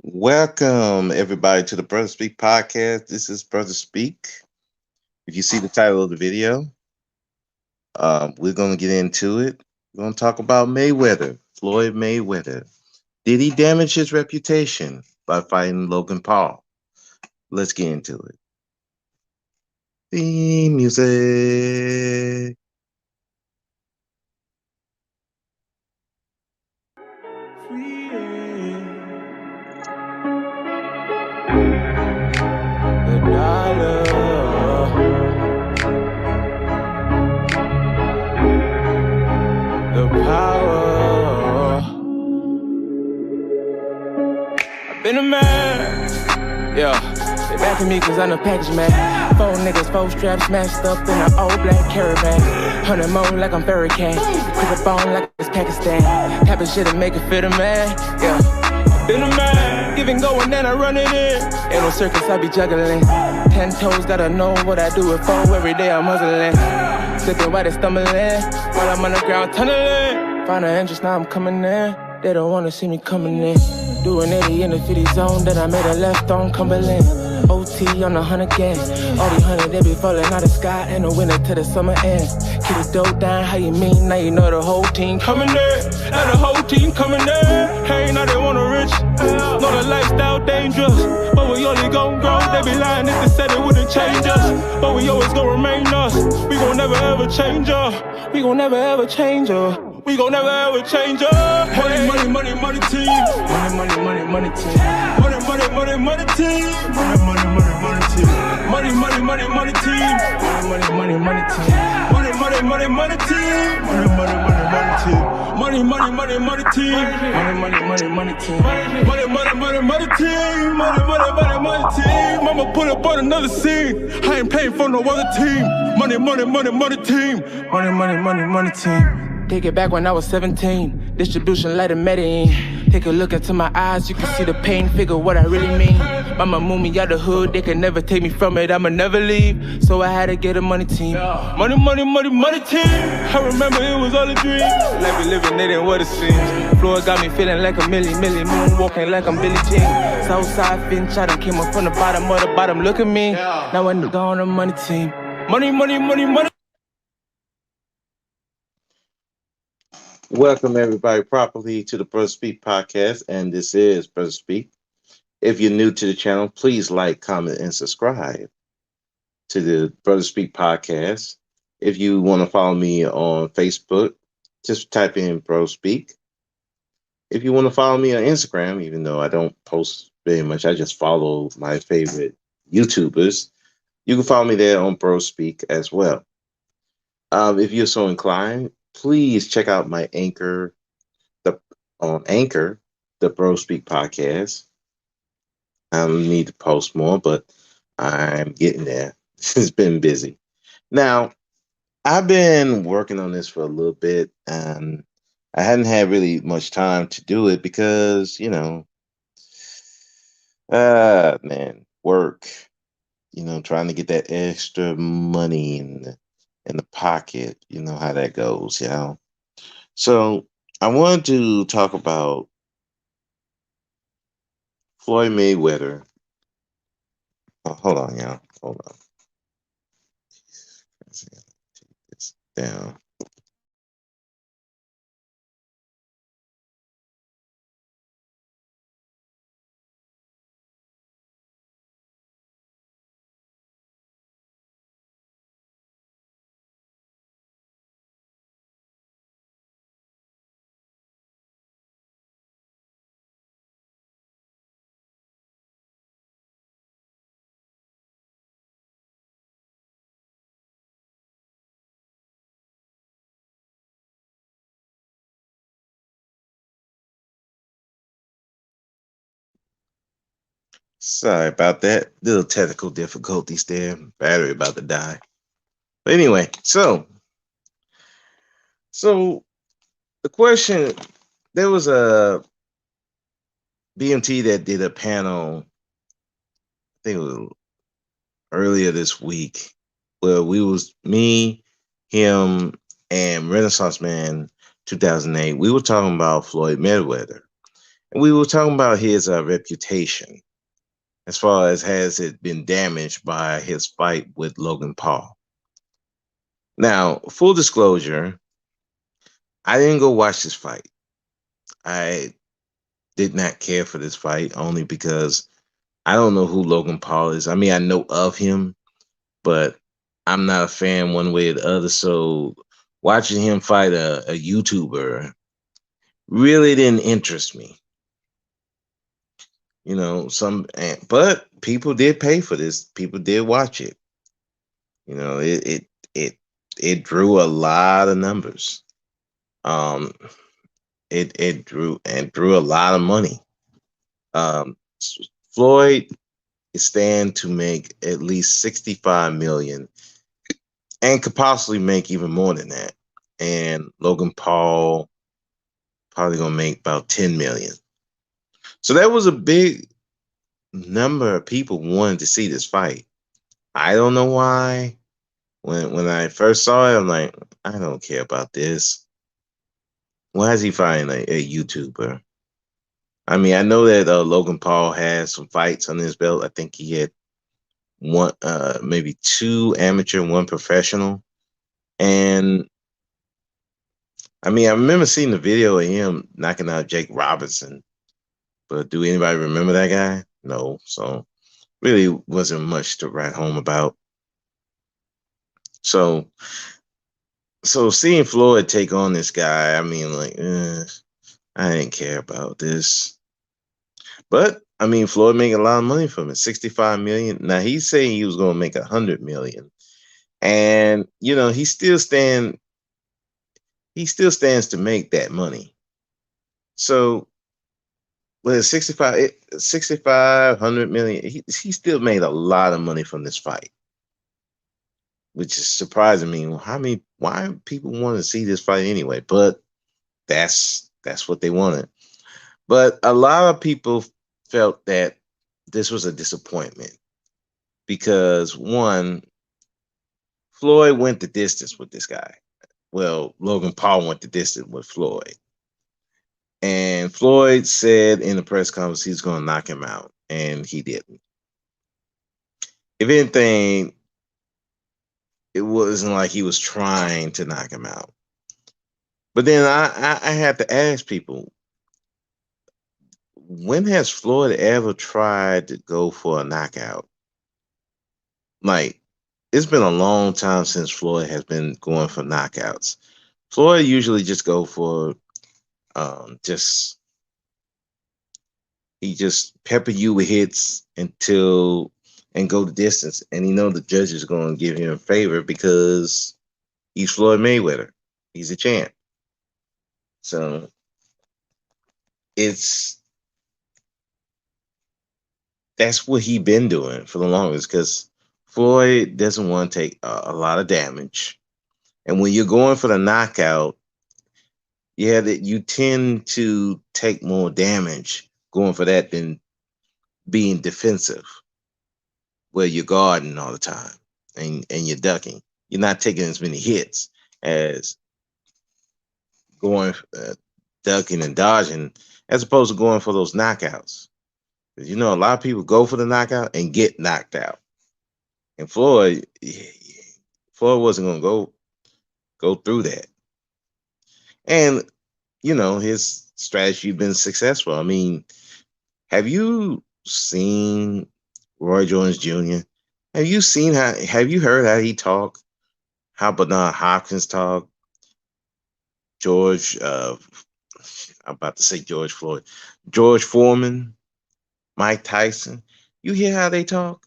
Welcome, everybody, to the Brother Speak podcast. This is Brother Speak. If you see the title of the video, we're going to get into it. We're going to talk about Mayweather, Floyd Mayweather. Did he damage his reputation by fighting Logan Paul? Let's get into it. Theme music. The dollar, the power. I've been a man, yeah. They backing me cause I'm a package man. 4 niggas, 4 straps smashed up in an old black caravan. 100 more like I'm Hurricane. Put a bone like it's Pakistan. Type of shit to make it fit a man, yeah. Been a man, giving going and I run it in. Ain't no circus, I be juggling. 10 toes, gotta know what I do it for. Every day I'm hustling. Slipping while they stumbling. While I'm on the ground tunneling. Find an entrance, now I'm coming in. They don't wanna see me coming in. Doing 80 in the 50 zone, then I made a left on Cumberland. OT on the 100 gang. All these 100, they be falling out of the sky in the winter till the summer ends. Keep it dope down, how you mean? Now you know the whole team coming there. Now the whole team coming there. Hey, now they want a rich. Know the lifestyle dangerous, but we only gon' grow. They be lying if they said it wouldn't change us, but we always gon' remain us. We gon' never ever change up. We gon' never ever change up. We gon' never ever change up. Money, money, money, money team. Money, money, money, money team. Money, money, money, money team. Money, money, money, money team. Money, money, money, money team. Money, money, money, money team. Money, money, money, money team. Money, money, money, money team. Money, money, money, money team. Money, money, money, money team. Money, money, money, money team. Money, money, money, money team. I'ma put up on another scene. I ain't paying for no other team. Money, money, money, money team. Money, money, money, money team. Take it back when I was 17. Distribution like a Medellin. Take a look into my eyes, you can see the pain, figure what I really mean. Mama moved me out the hood, they can never take me from it, I'ma never leave. So I had to get a money team. Money, money, money, money team. I remember it was all a dream. Like we living it ain't what it seems. Floyd got me feeling like a million moon, walking like I'm Billie Jean. Southside Finch, I done came up from the bottom of the bottom, look at me. Now I go on a money team. Money, money, money, money. Welcome, everybody, properly to the Brother Speak podcast, and this is Brother Speak. If you're new to the channel, please like, comment, and subscribe to the Brother Speak podcast. If you want to follow me on Facebook, just type in Bro Speak. If you want to follow me on Instagram, even though I don't post very much, I just follow my favorite YouTubers. You can follow me there on Bro Speak as well. If you're so inclined, please check out my Anchor, the Bro Speak podcast. I need to post more, but I'm getting there. It's been busy. Now, I've been working on this for a little bit, and I hadn't had really much time to do it because, man, work, trying to get that extra money in the pocket, you know how that goes, So I wanted to talk about Floyd Mayweather. Oh, hold on, y'all. Hold on. Take this down. Sorry about that. Little technical difficulties there. Battery about to die. But anyway, so the question, there was a BMT that did a panel, I think it was earlier this week, where me, him, and Renaissance Man 2008, we were talking about Floyd Mayweather. We were talking about his reputation as far as has it been damaged by his fight with Logan Paul. Now, full disclosure, I didn't go watch this fight. I did not care for this fight only because I don't know who Logan Paul is. I mean, I know of him, but I'm not a fan one way or the other. So watching him fight a YouTuber really didn't interest me. But people did pay for this. People did watch it. You know, it it drew a lot of numbers. Um, it drew a lot of money. Um, Floyd is stand to make at least 65 million and could possibly make even more than that. And Logan Paul probably gonna make about 10 million. So that was a big number of people wanted to see this fight. I don't know why. When I first saw it, I'm like, I don't care about this. Why is he fighting a YouTuber? I mean, I know that Logan Paul has some fights on his belt. I think he had one, maybe two amateur, one professional. And I mean, I remember seeing the video of him knocking out Jake Robinson. But do anybody remember that guy? No. So really wasn't much to write home about. So seeing Floyd take on this guy, I mean, like, I didn't care about this. But I mean, Floyd made a lot of money from it, 65 million. Now he's saying he was going to make 100 million, and he still stands to make that money. So with 65, 100 million, he still made a lot of money from this fight, which is surprising me. Why people want to see this fight anyway? But that's what they wanted. But a lot of people felt that this was a disappointment because one, Floyd went the distance with this guy. Well, Logan Paul went the distance with Floyd. And Floyd said in the press conference he's going to knock him out, and he didn't. If anything, it wasn't like he was trying to knock him out. But then I had to ask people, when has Floyd ever tried to go for a knockout? Like, it's been a long time since Floyd has been going for knockouts. Floyd usually just go for just he just pepper you with hits until and go the distance, and the judge is going to give him a favor because he's Floyd Mayweather. He's a champ. So it's that's what he been doing for the longest because Floyd doesn't want to take a lot of damage, and when you're going for the knockout, yeah, that you tend to take more damage going for that than being defensive, where you're guarding all the time and you're ducking. You're not taking as many hits as going ducking and dodging, as opposed to going for those knockouts. Because a lot of people go for the knockout and get knocked out. And Floyd wasn't going to go through that. And his strategy been successful. I mean, have you seen Roy Jones Jr.? Have you heard how he talk? How Bernard Hopkins talk? I'm about to say George Floyd. George Foreman, Mike Tyson. You hear how they talk?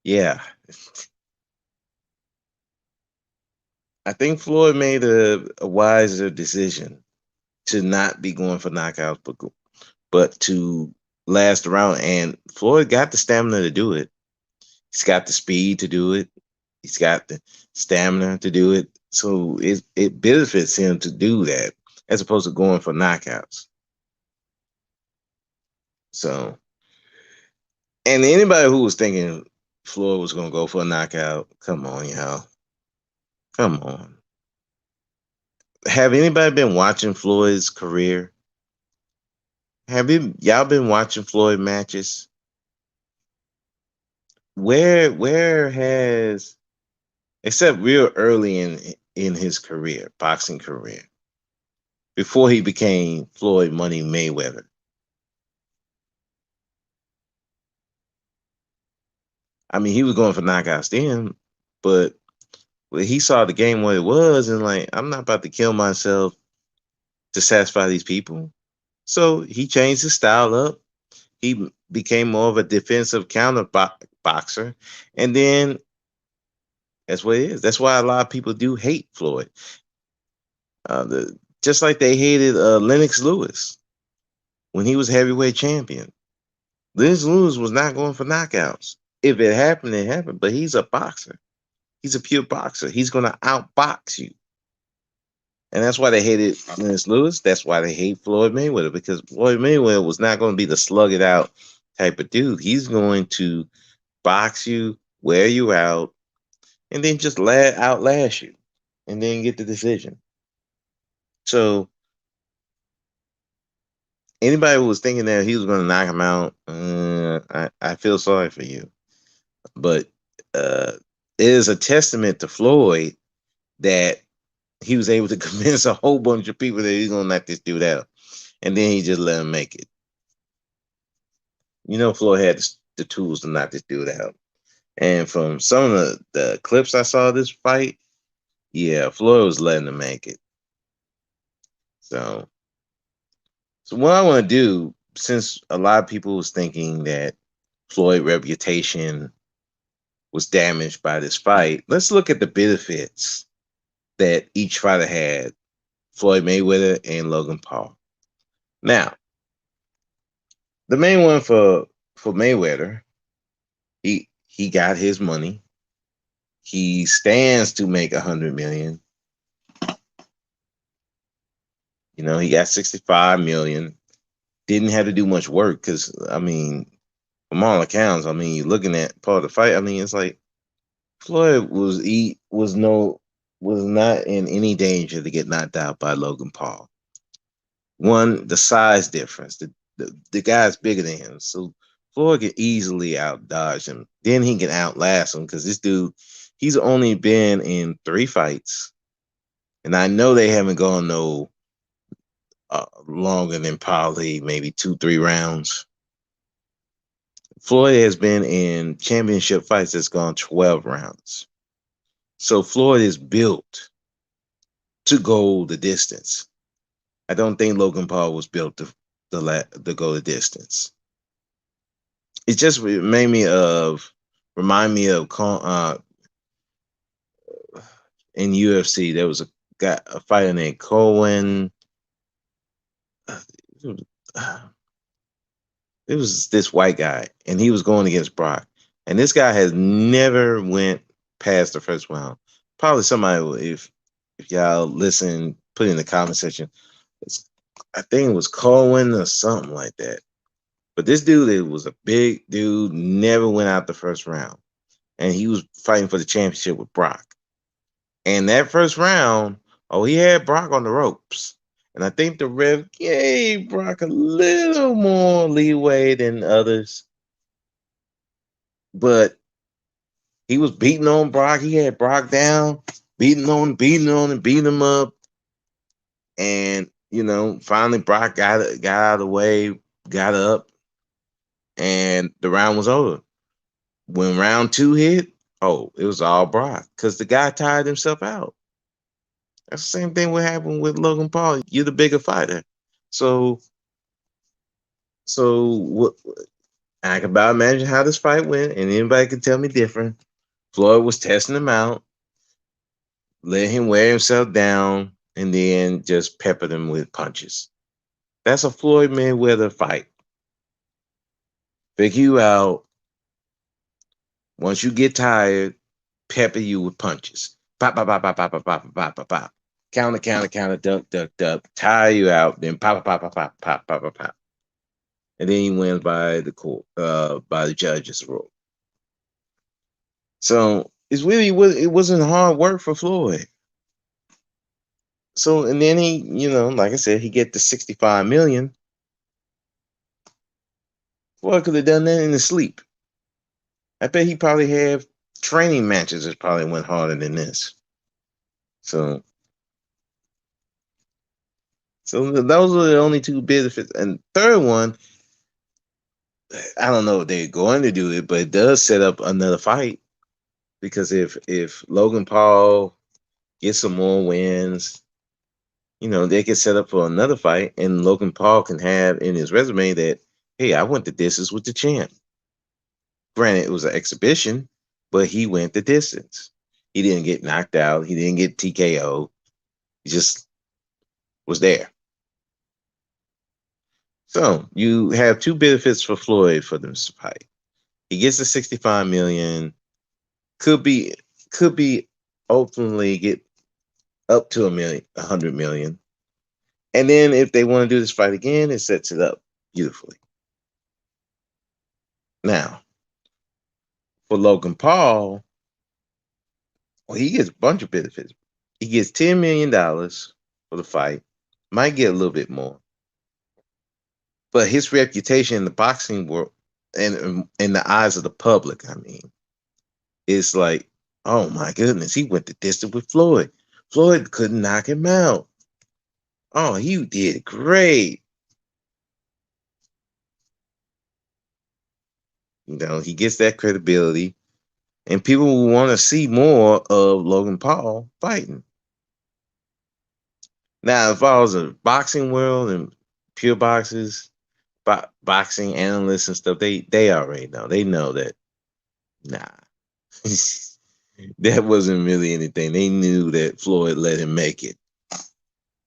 Yeah. I think Floyd made a wiser decision to not be going for knockouts, but to last around. And Floyd got the stamina to do it. He's got the speed to do it. He's got the stamina to do it. So it benefits him to do that as opposed to going for knockouts. So, and anybody who was thinking Floyd was going to go for a knockout, come on, y'all. Come on. Have anybody been watching Floyd's career? Have y'all been watching Floyd matches? Where has, except real early in his career, boxing career, before he became Floyd Money Mayweather. I mean, he was going for knockouts then, but he saw the game what it was, and like, I'm not about to kill myself to satisfy these people. So he changed his style up. He became more of a defensive counter boxer, and then that's what it is. That's why a lot of people do hate Floyd. Just like they hated Lennox Lewis when he was heavyweight champion. Lennox Lewis was not going for knockouts. If it happened, it happened. But he's a boxer. He's a pure boxer. He's going to outbox you. And that's why they hated Lennox Lewis. That's why they hate Floyd Mayweather, because Floyd Mayweather was not going to be the slug it out type of dude. He's going to box you, wear you out, and then just outlast you, and then get the decision. So anybody who was thinking that he was going to knock him out, I feel sorry for you. But uh, it is a testament to Floyd that he was able to convince a whole bunch of people that he's going to knock this dude out. And then he just let him make it. You know, Floyd had the tools to knock this dude out. And from some of the clips I saw of this fight, yeah, Floyd was letting him make it. So, so what I want to do, since a lot of people was thinking that Floyd's reputation was damaged by this fight, let's look at the benefits that each fighter had, Floyd Mayweather and Logan Paul. Now, the main one for Mayweather, he got his money. He stands to make 100 million. You know, he got 65 million. Didn't have to do much work because, I mean, from all accounts, I mean, you're looking at part of the fight. I mean, it's like Floyd was not in any danger to get knocked out by Logan Paul. One, the size difference. The guy's bigger than him, so Floyd can easily out dodge him. Then he can outlast him because this dude, he's only been in 3 fights, and I know they haven't gone no longer than probably maybe 2-3 rounds. Floyd has been in championship fights that's gone 12 rounds. So Floyd is built to go the distance. I don't think Logan Paul was built to go the distance. It just remind me of in UFC there was a fighter named Cohen. It was this white guy, and he was going against Brock. And this guy has never went past the first round. Probably somebody, if y'all listen, put in the comment section. I think it was Cohen or something like that. But this dude, it was a big dude, never went out the first round. And he was fighting for the championship with Brock. And that first round, he had Brock on the ropes. And I think the ref gave Brock a little more leeway than others. But he was beating on Brock. He had Brock down, beating on, and beating him up. And, you know, finally Brock got out of the way, got up, and the round was over. When round 2 hit, it was all Brock because the guy tired himself out. That's the same thing what happened with Logan Paul. You're the bigger fighter. So what, I can about imagine how this fight went, and anybody can tell me different. Floyd was testing him out, let him wear himself down, and then just peppered him with punches. That's a Floyd Mayweather fight. Pick you out. Once you get tired, pepper you with punches. Pop, pop, pop, pop, pop, pop, pop, pop, pop, pop. Counter, duck, duck, duck. Tire you out, then pop, pop, pop, pop, pop, pop, pop, pop. And then he wins by the court, by the judges' rule. So it wasn't hard work for Floyd. So and then he, like I said, he get the 65 million. Floyd could have done that in his sleep. I bet he probably had training matches that probably went harder than this. So, so those are the only two benefits. And third one, I don't know if they're going to do it, but it does set up another fight because if Logan Paul gets some more wins, they can set up for another fight, and Logan Paul can have in his resume that, hey, I went the distance with the champ. Granted, it was an exhibition, but he went the distance. He didn't get knocked out. He didn't get TKO. He just was there. So you have two benefits for Floyd for this fight. He gets the 65 million. Could be could be ultimately get up to 100 million. And then if they want to do this fight again, it sets it up beautifully. Now, for Logan Paul, well, he gets a bunch of benefits. He gets $10 million for the fight. Might get a little bit more. But his reputation in the boxing world and in the eyes of the public, I mean, it's like, oh my goodness, he went the distance with Floyd. Floyd couldn't knock him out. Oh, he did great. He gets that credibility, and people will want to see more of Logan Paul fighting. Now, if I was a boxing world and pure boxers, boxing analysts and stuff, they already know. They know that nah, that wasn't really anything. They knew that Floyd let him make it,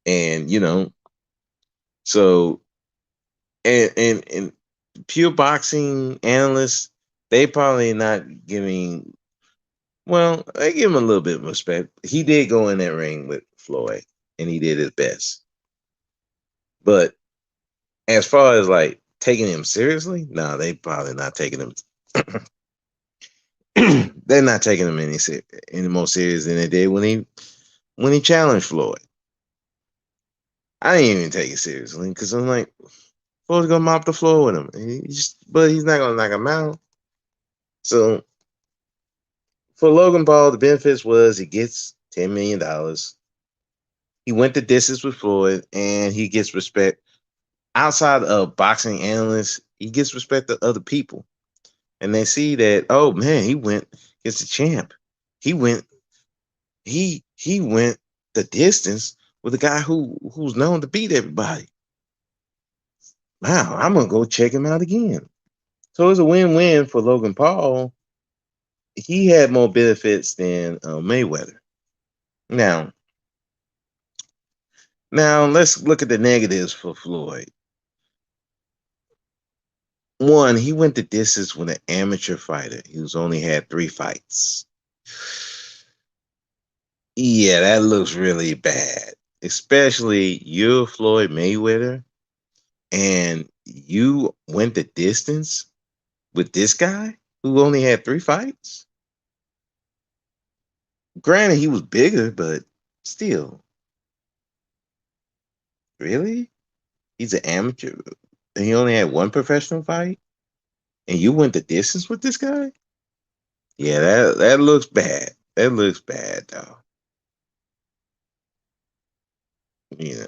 and so and pure boxing analysts, they probably not giving. Well, they give him a little bit of respect. He did go in that ring with Floyd, and he did his best. But as far as like taking him seriously, no, they probably not taking him. They're not taking him any more serious than they did when he challenged Floyd. I didn't even take it seriously because I'm like, Floyd's gonna mop the floor with him. But he's not gonna knock him out. So for Logan Paul, the benefits was he gets $10 million. He went the distance with Floyd, and he gets respect outside of boxing analysts. He gets respect to other people, and they see that, oh man, he went against the champ. He went he went the distance with a guy who's known to beat everybody. Wow, I'm gonna go check him out again. So it's a win-win for Logan Paul. He had more benefits than Mayweather. Now, now let's look at the negatives for Floyd. One, he went the distance with an amateur fighter. He's only had 3 fights. Yeah, that looks really bad. Especially you're Floyd Mayweather and you went the distance with this guy who only had 3 fights. Granted, he was bigger, but still, really? He's an amateur and he only had one professional fight, and you went the distance with this guy? Yeah, that looks bad. That looks bad, though. You know,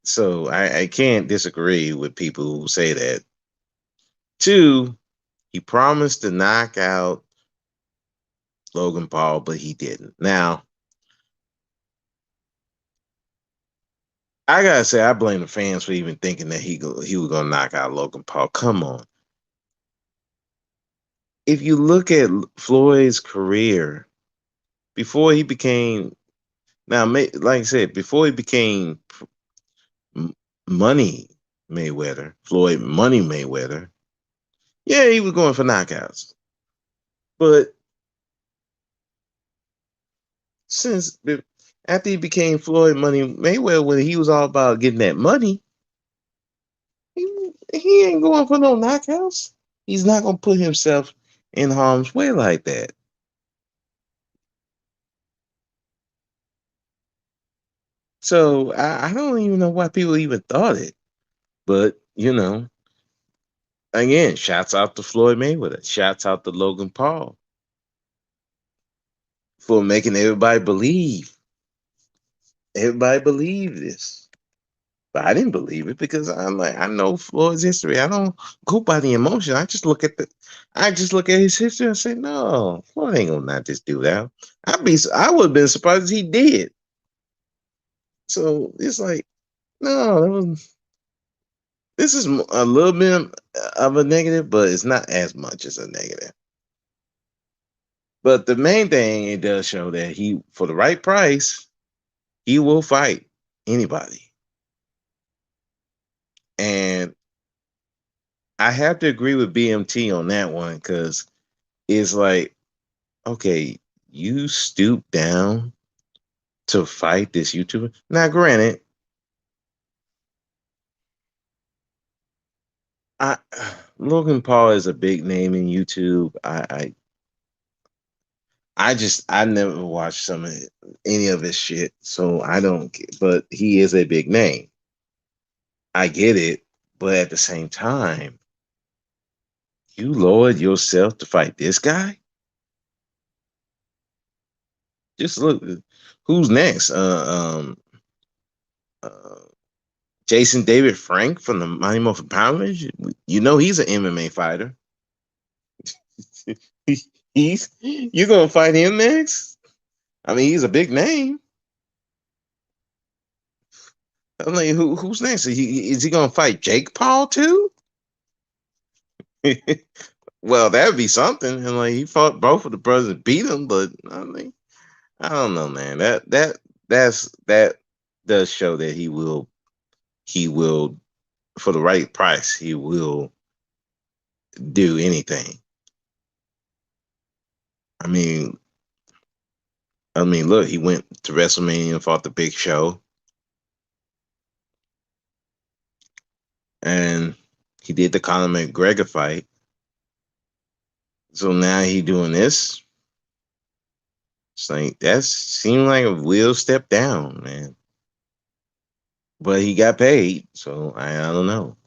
so I can't disagree with people who say that. Two, he promised to knock out Logan Paul, but he didn't. Now, I gotta say, I blame the fans for even thinking that he was gonna knock out Logan Paul. Come on, if you look at Floyd's career before he became now, like I said, before he became Money Mayweather, Floyd Money Mayweather, yeah, he was going for knockouts, but since after he became Floyd Money Mayweather, when he was all about getting that money, he ain't going for no knockouts. He's not gonna put himself in harm's way like that. So I don't even know why people even thought it. But Again, shouts out to Floyd Mayweather. Shouts out to Logan Paul for making everybody believe this. But I didn't believe it because I'm like, I know Floyd's history. I don't go by the emotion. I just look at his history and say, no, Floyd ain't gonna not just do that. I would have been surprised if he did. So it's like, no, this is a little bit of a negative, but it's not as much as a negative. But the main thing it does show that for the right price, he will fight anybody. And I have to agree with BMT on that one because it's like, okay, you stoop down to fight this YouTuber. Now, granted, I Logan Paul is a big name in YouTube. I never watched any of his shit, so I don't. But he is a big name. I get it, but at the same time, you lowered yourself to fight this guy. Just look, who's next? Uh, Jason David Frank from the Mighty Morphin Power Rangers. You know he's an MMA fighter. He's you gonna fight him next? I mean, he's a big name. I'm like, who's next? Is he gonna fight Jake Paul too? Well, that'd be something. And like he fought both of the brothers and beat them, but I mean, I don't know, man. That does show that he will for the right price he will do anything. I mean, look, he went to WrestleMania and fought the Big Show, and he did the Conor McGregor fight. So now he doing this. It's like that seemed like a real step down, man. But he got paid, so I don't know.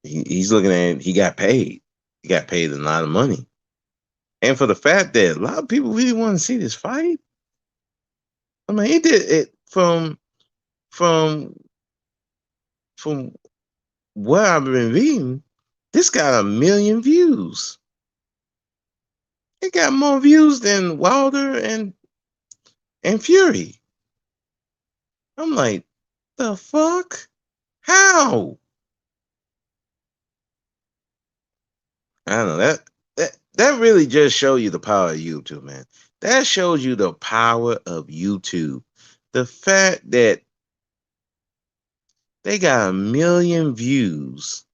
He's looking at he got paid. He got paid a lot of money, and for the fact that a lot of people really want to see this fight. I mean, he did it from from what I've been reading. This got 1 million views. It got more views than Wilder and Fury. I'm like, the fuck? How? I don't know that really just shows you the power of YouTube, man. That shows you the power of YouTube. The fact that they got 1 million views,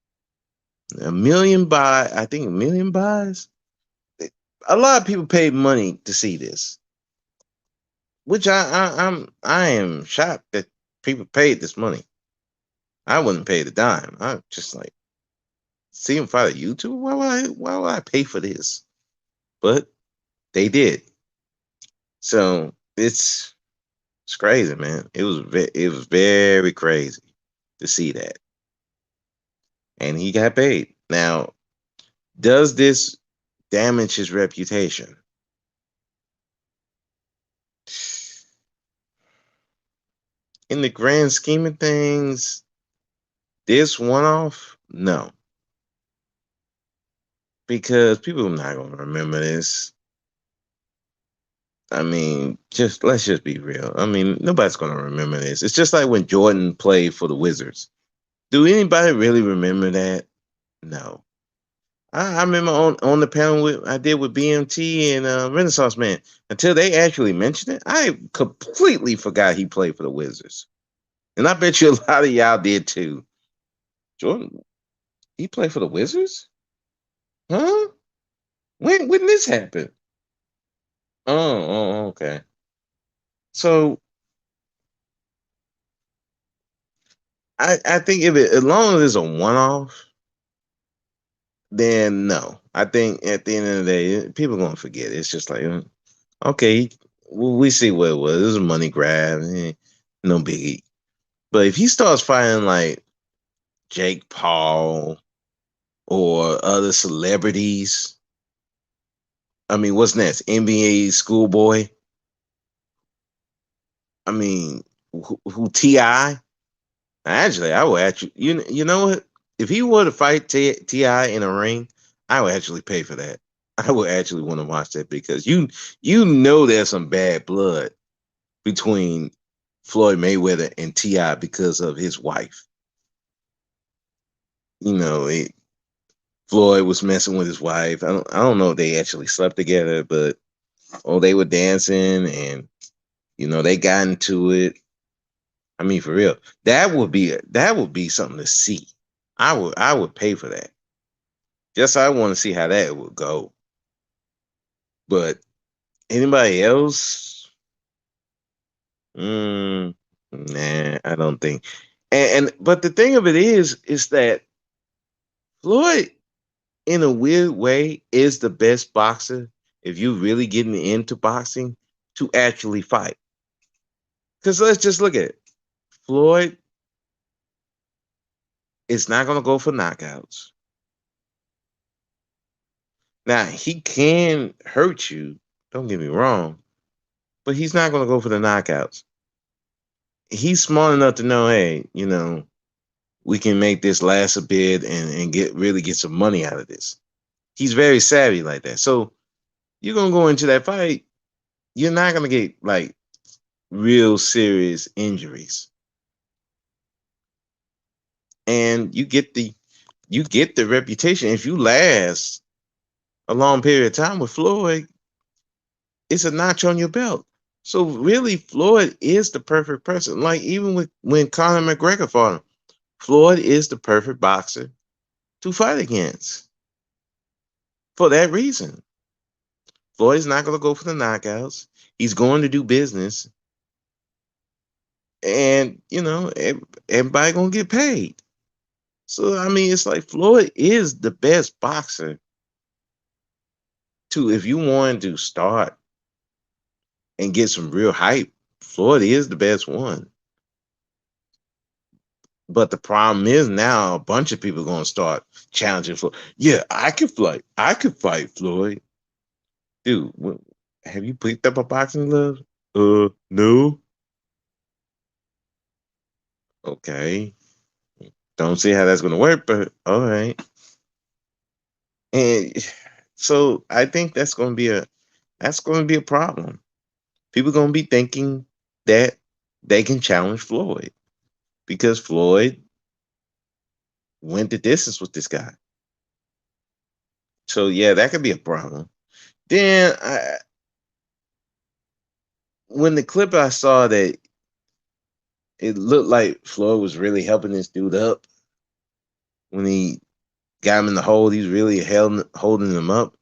I think 1 million buys. A lot of people paid money to see this, which I am shocked that people paid this money. I wouldn't pay the dime. I'm just like, see him fight a YouTuber? Why would I pay for this? But they did. So it's crazy, man. It was very crazy to see that. And he got paid. Now, does this damage his reputation? In the grand scheme of things, this one off, no. Because people are not gonna remember this. I mean, let's just be real. I mean, nobody's gonna remember this. It's just like when Jordan played for the Wizards. Do anybody really remember that? No. I remember on the panel I did with BMT and Renaissance Man. Until they actually mentioned it, I completely forgot he played for the Wizards. And I bet you a lot of y'all did too. Jordan, he played for the Wizards? Huh? When this happen? Okay. So I think as long as it's a one off, then no. I think at the end of the day, people are gonna forget. It's just like, okay, we see what it was. It was a money grab, no biggie. But if he starts fighting like Jake Paul or other celebrities. I mean, what's next? NBA Schoolboy. I mean, who Ti? Actually, I would actually. You know what? If he were to fight Ti in a ring, I would actually pay for that. I would actually want to watch that because you know there's some bad blood between Floyd Mayweather and Ti because of his wife. You know, Floyd was messing with his wife. I don't know if they actually slept together, but they were dancing and they got into it. I mean, for real, that would be something to see. I would pay for that. Just I want to see how that would go. But anybody else? Mm, nah, I don't think. And but the thing of it is that Floyd, in a weird way, is the best boxer if you really getting into boxing to actually fight. Because let's just look at it. Floyd is not going to go for knockouts. Now, he can hurt you, don't get me wrong, but he's not going to go for the knockouts. He's smart enough to know, hey, we can make this last a bit and get some money out of this. He's very savvy like that. So you're going to go into that fight, you're not going to get like real serious injuries. And you get the reputation. If you last a long period of time with Floyd, it's a notch on your belt. So really, Floyd is the perfect person. Like even with when Conor McGregor fought him, Floyd is the perfect boxer to fight against for that reason. Floyd is not going to go for the knockouts. He's going to do business, and everybody gonna get paid. So I mean, it's like Floyd is the best boxer to if you want to start and get some real hype. Floyd is the best one. But the problem is now a bunch of people are gonna start challenging Floyd. Yeah, I could fight. I could fight Floyd. Dude, have you picked up a boxing glove? No. Okay. Don't see how that's gonna work, but all right. And so I think that's gonna be a problem. People gonna be thinking that they can challenge Floyd because Floyd went the distance with this guy. So yeah, that could be a problem. Then when the clip I saw that it looked like Floyd was really helping this dude up when he got him in the hold. He's really holding him up.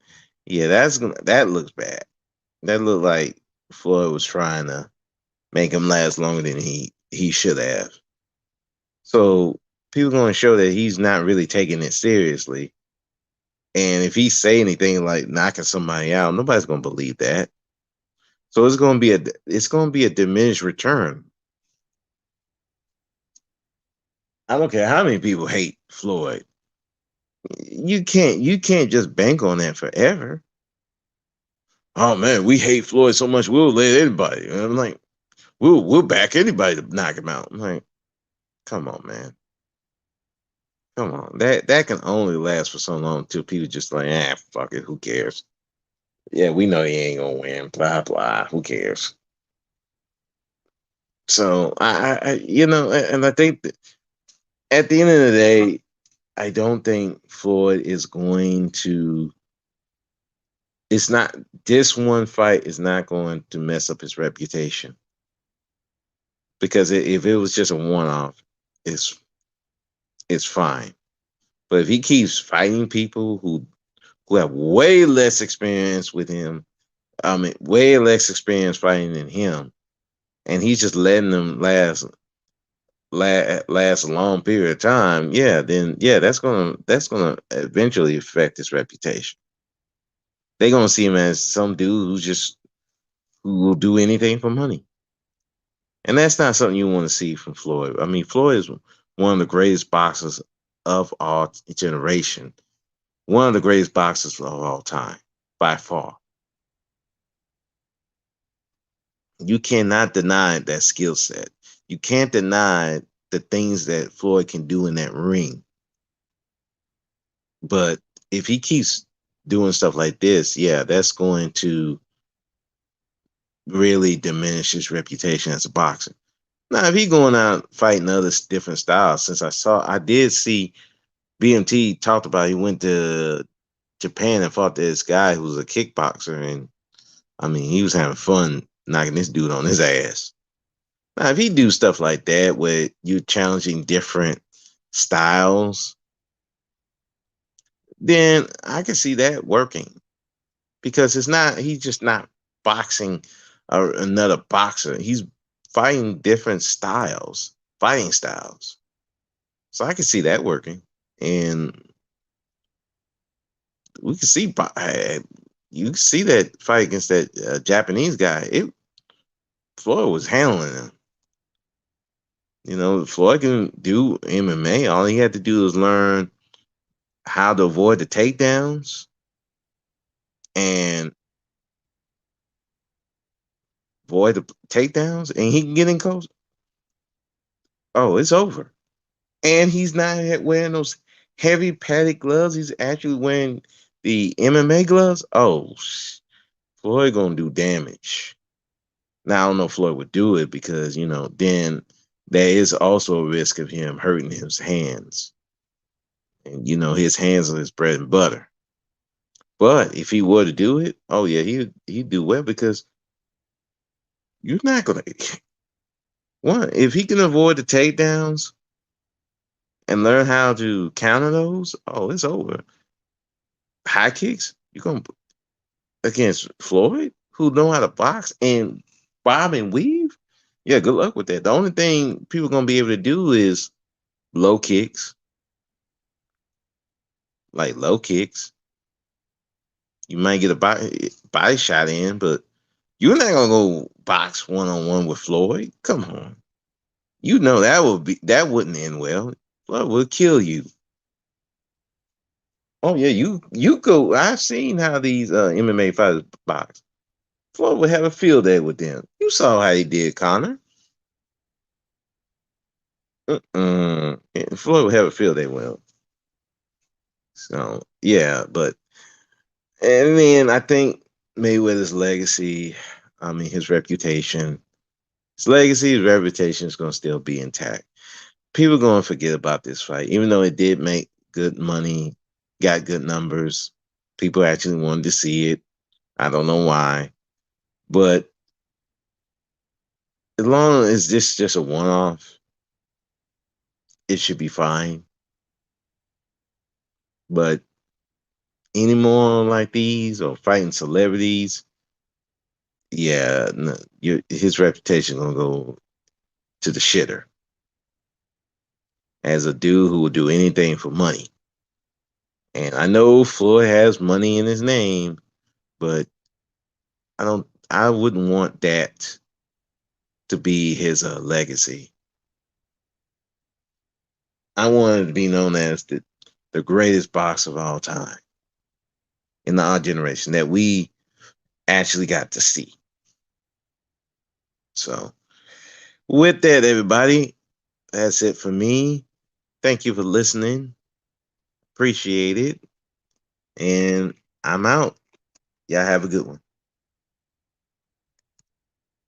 Yeah, that looks bad. That looked like Floyd was trying to make him last longer than he should have. So people going to show that he's not really taking it seriously. And if he say anything like knocking somebody out, nobody's going to believe that. So it's going to be a diminished return. I don't care how many people hate Floyd. You can't just bank on that forever. Oh man, we hate Floyd so much we'll let anybody. And I'm like, we'll back anybody to knock him out. I'm like, come on, man. Come on. That can only last for so long until people just like, fuck it, who cares? Yeah, we know he ain't gonna win. Blah blah. Who cares? So and I think that at the end of the day, I don't think Floyd is going to. It's not this one fight is not going to mess up his reputation because if it was just a one off, it's it's fine. But if he keeps fighting people who have way less experience with him, I mean, way less experience fighting than him, and he's just letting them last a long period of time, then that's gonna eventually affect his reputation. They're gonna see him as some dude who will do anything for money, and that's not something you want to see from Floyd. I mean, Floyd is one of the greatest boxers of our generation, One of the greatest boxers of all time, by far. You cannot deny that skill set. You can't deny the things that Floyd can do in that ring. But if he keeps doing stuff like this, yeah, that's going to really diminish his reputation as a boxer. Now, if he going out fighting other different styles, since I did see BMT talked about he went to Japan and fought this guy who was a kickboxer, and I mean he was having fun knocking this dude on his ass. Now, if he do stuff like that where you're challenging different styles, then I can see that working because he's just not boxing another boxer. He's fighting different styles, fighting styles. So I can see that working, and we can see you can see that fight against that Japanese guy. Floyd was handling him. Floyd can do MMA. All he had to do was learn how to avoid the takedowns and avoid the takedowns, and he can get in close. Oh, it's over. And he's not wearing those heavy padded gloves. He's actually wearing the MMA gloves. Oh, Floyd gonna do damage. Now I don't know if Floyd would do it because then there is also a risk of him hurting his hands, and his hands are his bread and butter. But if he were to do it, oh yeah, he'd do well because you're not gonna one if he can avoid the takedowns and learn how to counter those. Oh, it's over. High kicks, you're gonna against Floyd, who know how to box and bob and weave. Yeah, good luck with that. The only thing people gonna be able to do is low kicks, like low kicks. You might get a body shot in, but you're not gonna go box 1-on-1 with Floyd. Come on, that wouldn't end well. Floyd would kill you. Oh yeah, you go. I've seen how these MMA fighters box. Floyd would have a field day with them. You saw how he did Connor. Floyd would have a field day with him. So yeah, but and then I think Mayweather's legacy, I mean his reputation, his reputation is going to still be intact. People are going to forget about this fight, even though it did make good money, got good numbers. People actually wanted to see it. I don't know why, but as long as this is just a one-off, it should be fine. But any more like these or fighting celebrities, yeah, no, his reputation gonna go to the shitter as a dude who will do anything for money. And I know Floyd has money in his name, but I wouldn't want that to be his legacy. I wanted to be known as the greatest boxer of all time in our generation that we actually got to see. So, with that, everybody, that's it for me. Thank you for listening. Appreciate it. And I'm out. Y'all have a good one.